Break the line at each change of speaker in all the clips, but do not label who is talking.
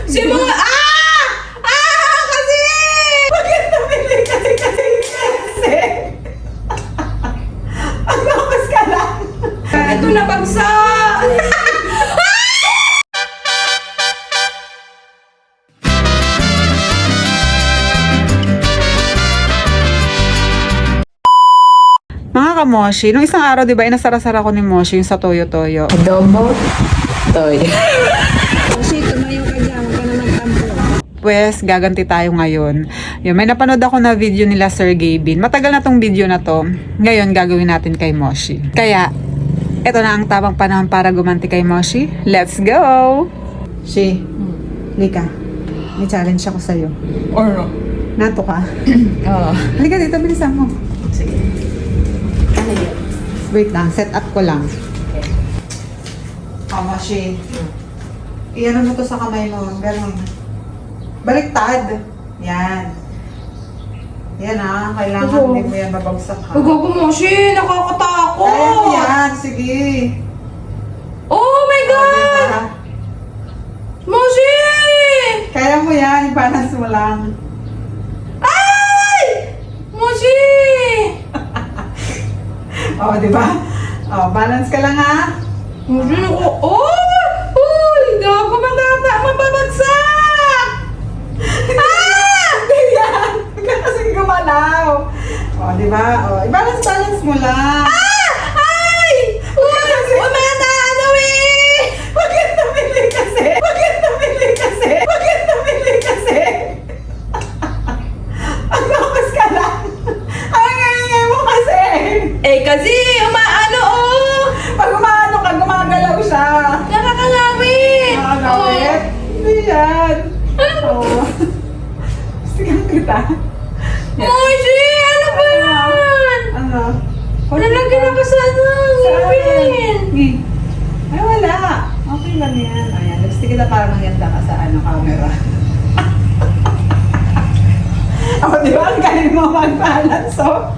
Si mga... Kasi!
Bakit namili kasi? Ang lakas ka lang.
Ito na bagsak!
Mga kamoshi, nung isang araw, di ba, inasara-sara ko ni Moshi yung sa Toyo-Toyo.
Adobo. Toy. Kasi tumayo ka dyan, huwag ka na magtampo.
Pues, gaganti tayo ngayon. Yun, may napanood ako na video nila Sir Gavin. Matagal na tong video na to. Ngayon, gagawin natin kay Moshi. Kaya, eto na ang tamang panahon para gumanti kay Moshi. Let's go! Shi, Lika, may challenge ako sa'yo.
Or no?
Nato ka?
Oo.
Halika dito, bilisan mo.
Sige. Ano yun?
Wait lang, set up ko lang.
Okay.
Moshi. Iyan mo to sa kamay mo. Ganun. Baliktad. Yan. Yan ah. Kailangan hindi mo yan babagsak ha.
Huwag ako mo, Shi! Nakakatakot!
Kaya mo yan. Sige.
Oh my
O,
God!
diba?
Moshi!
Kaya mo yan. I-balance mo lang.
Ay! Moshi!
O, di ba? O, balance ka lang ha.
Moshi, ako... Oh! Uy! Hindi ako mababagsak!
Hindi yan. Huwag ka kasing gumalaw. O, di ba? O, i-balance mo lang.
Ay! Uy! Umata! Ano eh!
Bakit namili kasi? Ang lakas ka lang. Ang ingay mo kasi.
Eh kasi, umaano oh!
Pag umaano ka, gumagalaw siya.
Nakakangawit!
Nakakawit? Hindi yan. Oo. Sigang kita.
Moshi! Ano ba yan?
Ano?
Lalagyan ako sa ngipin!
Ay, wala. Okay lang yan. Ayan, lipstick kita para mangyanda ka sa camera. O, di ba? Ang galing mo mag-balance, oh.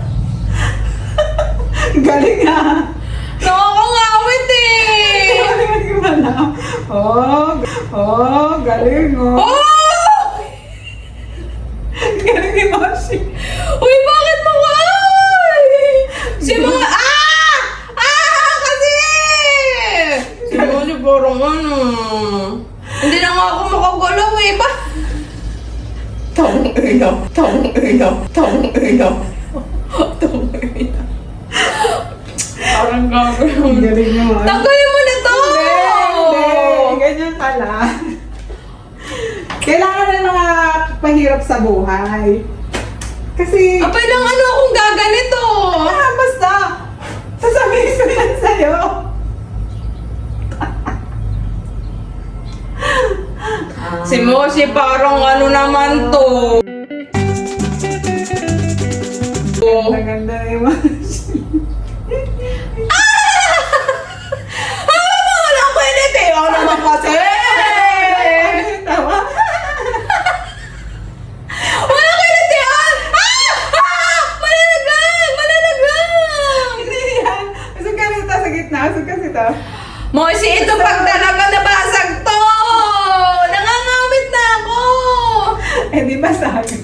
Galing ha.
Nakakangawit eh!
Galing gumalaw. Galing oh.
Oh!
Galing ni Moshi.
Uy, bakit mo Si mga... Kasi! Si Moshi parang ano... Hindi na nga ako makagalaw eh. Tong ino. Parang gagawin.
Ang galing mo ha.
Tanggalin mo na to!
Hindi. Ganyan pala. Kailangan na mga pahirap sa buhay. Kasi...
Apay lang ano akong gaganito?
Basta. Sasabihin ko yan sa'yo.
Si Moshi parang ano naman to.
Ang ganda ni Moshi.
Wala ko initi. Ano naman kasi?
Tawa.
Wala ko initian! Malalaglag!
Hindi yan. Usog ka rito sa gitna. Usog ka sito.
Moshi, ito pag talaga nabasag to! Nangangawit na ako!
Eh di ba sabi?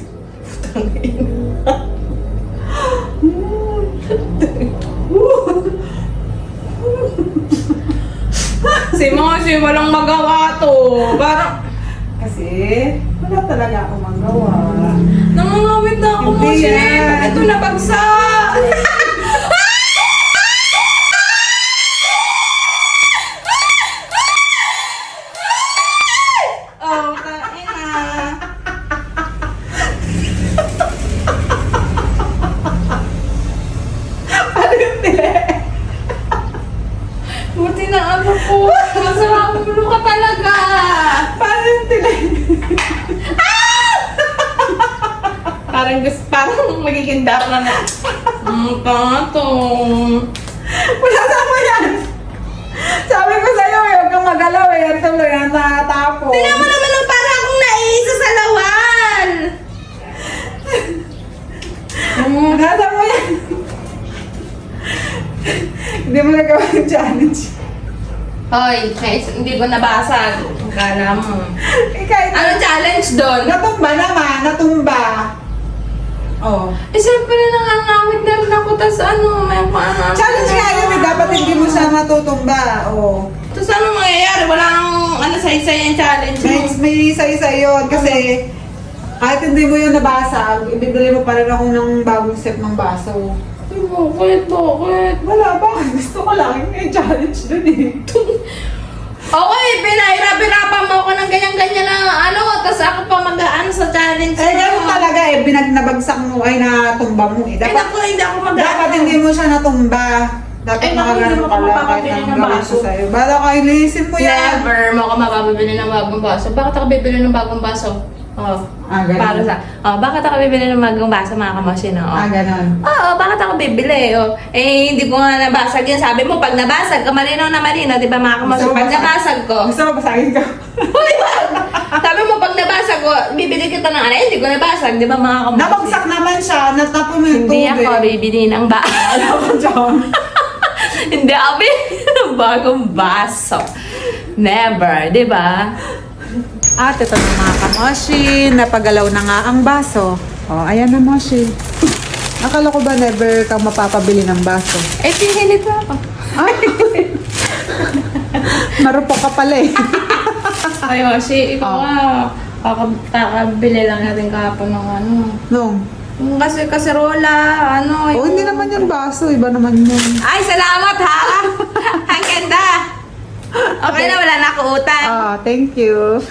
Si Moshi, walang magawa to. Parang...
Kasi wala talaga akong magawa.
Nangangawit na ako,
Hindi
Moshi.
yan.
Pag ito nabagsak! Oh, kaina.
Ano yung tili?
Buti na ano po. Masarap mo ka talaga.
Paano yung tili?
Parang magiging dark na na. Patong.
Wala mo yan. Sabi ko sa'yo eh, huwag kang magalaw eh. Yan tuloy ang natapos.
Tingnan mo naman ang para akong naisa sa lawan.
Nasa mo yan. Hindi mo nagawa yung challenge.
Hoy, hindi ko nabasag. Ang kala mo.
Ikaw
challenge doon?
Natumba naman, natumba. Oh.
Eh, siyempre nangangamit na rin ako, tas ano, may paano.
Challenge nga yun, eh. Dapat hindi mo siya matutumba. Oh.
Tapos ano mangyayari? Walang ano sa-isa yung challenge mo.
May isa-isa yun kasi kahit hindi mo yun nabasag, ibibili mo pa rin ako ng bagong set ng baso.
Ay, bakit?
Wala ba? Gusto ko lang yung challenge dun eh.
Okay, pinahirap-hirapan mo ako ng ganyan-ganyan na ano, tapos ako pa mag-ano sa challenge
Eh, ganun talaga eh, nabagsak mo ay natumba mo eh.
Ay, naku, hindi ako mag-ano.
Dapat hindi mo siya natumba. Dapat
Ay, naku, hindi
makagano
mo
ka
ka
lang kahit
mapapabili
anong
ng
gawin
baso.
ko sa'yo. Bala ka, ilisin mo yan.
Never mo ako mapapabili ng bagong baso. Bakit ako bibili ng bagong baso? Oh.
Ganun.
Para sa, bakit ako bibili ng bagong baso, mga kamosin?
Ganun.
Oo, bakit ako bibili? Eh, hindi ko nga nabasag yan. Sabi mo, pag nabasag ka, malinaw na malinaw, di ba mga kamosin? Pag nabasag ko,
Gusto mo basagin ka?
uy, wag! Sabi mo, pag nabasag ko, bibili kita ng ano, hindi ko nabasag, di ba mga kamosin?
Nabagsak naman siya, natapon mo yung
Hindi
tubig.
ako bibili ng
Ano ka dyan?
Hindi ako bibili ng bagong baso. Never, di ba?
At ito na mga kamoshi, napagalaw na nga ang baso. Oh, ayan na Moshi. Akala ko ba never kang mapapabili ng baso?
Eh, pinili ko ako.
Marupok ka pala eh.
Ay, Moshi, ikaw nga. Kakabili lang natin kahapon ng ano.
No.
Yung kasi kaserola, ano.
Oh, hindi naman yung baso, iba naman yun.
Ay, salamat ha! Ang ganda! Okay na, wala na ako utang.
Thank you.